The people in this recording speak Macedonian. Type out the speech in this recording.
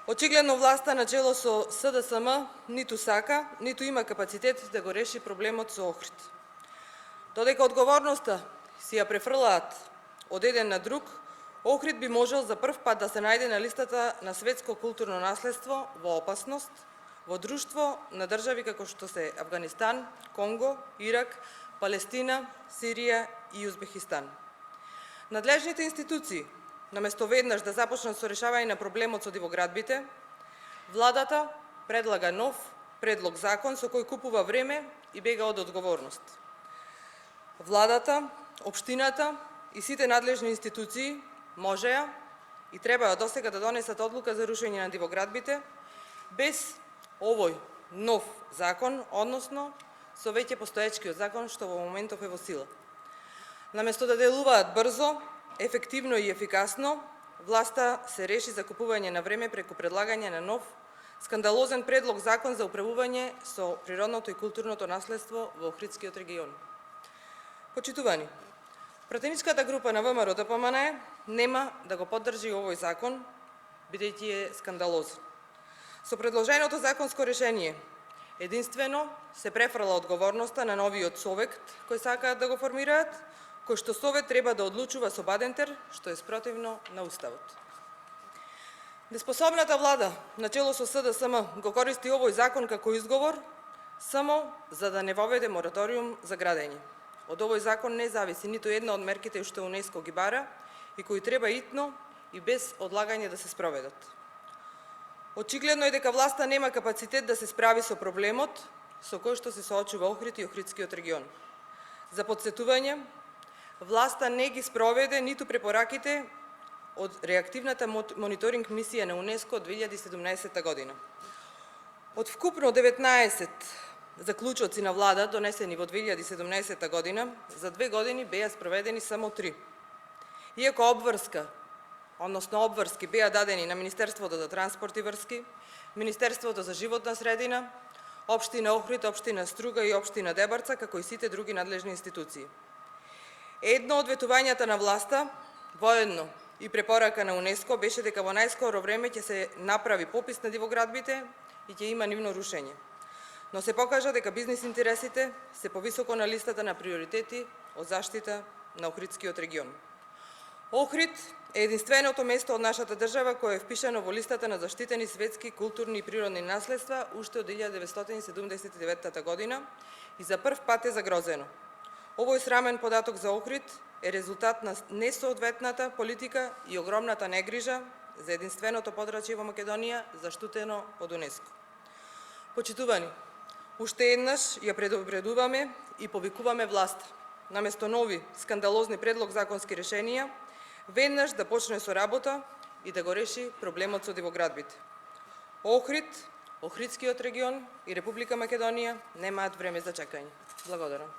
Очигледно власта на чело со СДСМ ниту сака, ниту има капацитет да го реши проблемот со Охрид. Додека одговорноста си ја префрлаат од еден на друг, Охрид би можел за прв пат да се најде на листата на светско културно наследство во опасност, во друштво на држави како што се Авганистан, Конго, Ирак, Палестина, Сирија и Узбекистан. Надлежните институции, наместо веднаш да започнат со решавање на проблемот со дивоградбите, владата предлага нов предлог закон со кој купува време и бега од одговорност. Владата, општината и сите надлежни институции можеа и требаа досега да донесат одлука за рушење на дивоградбите без овој нов закон, односно со веќе постоечкиот закон што во моментов е во сила. Наместо да делуваат брзо, ефективно и ефикасно, власта се реши за купување на време преку предлагање на нов, скандалозен предлог закон за управување со природното и културното наследство во Охридскиот регион. Почитувани, пратеничката група на ВМРО ДПМНЕ нема да го поддржи овој закон, бидејќи е скандалозен. Со предложеното законско решение единствено се префрла одговорноста на новиот совет кој сакаат да го формираат, кој што совет треба да одлучува со бадентер, што е спротивно на Уставот. Неспособната влада на чело со СДСМ го користи овој закон како изговор само за да не воведе мораториум за градење. Од овој закон не зависи ниту една од мерките што УНЕСКО ги бара и кои треба итно и без одлагање да се спроведат. Очигледно е дека власта нема капацитет да се справи со проблемот со кој што се соочува Охрид и Охридскиот регион. За потсетување, власта не ги спроведе ниту препораките од реактивната мониторинг мисија на УНЕСКО од 2017 година. Од вкупно 19 заклучоци на влада донесени во 2017 година, за 2 години беа спроведени само 3. Иако обврски беа дадени на Министерството за транспорт и врски, Министерството за животна средина, Општина Охрид, Општина Струга и Општина Дебарца, како и сите други надлежни институции. Едно од ветувањата на власта, воедно и препорака на УНЕСКО, беше дека во најскоро време ќе се направи попис на дивоградбите и ќе има нивно рушење. Но се покажа дека бизнис интересите се повисоко на листата на приоритети од заштита на Охридскиот регион. Охрид е единственото место од нашата држава кое е впишано во листата на заштитени светски културни и природни наследства уште од 1979 година и за прв пат е загрозено. Овој срамен податок за Охрид е резултат на несоодветната политика и огромната негрижа за единственото подрачје во Македонија заштитено од УНЕСКО. Почитувани, уште еднаш ја предупредуваме и повикуваме власта, наместо нови скандалозни предлог законски решенија, веднаш да почне со работа и да го реши проблемот со дивоградбите. Охрид, Охридскиот регион и Република Македонија немаат време за чекање. Благодарам.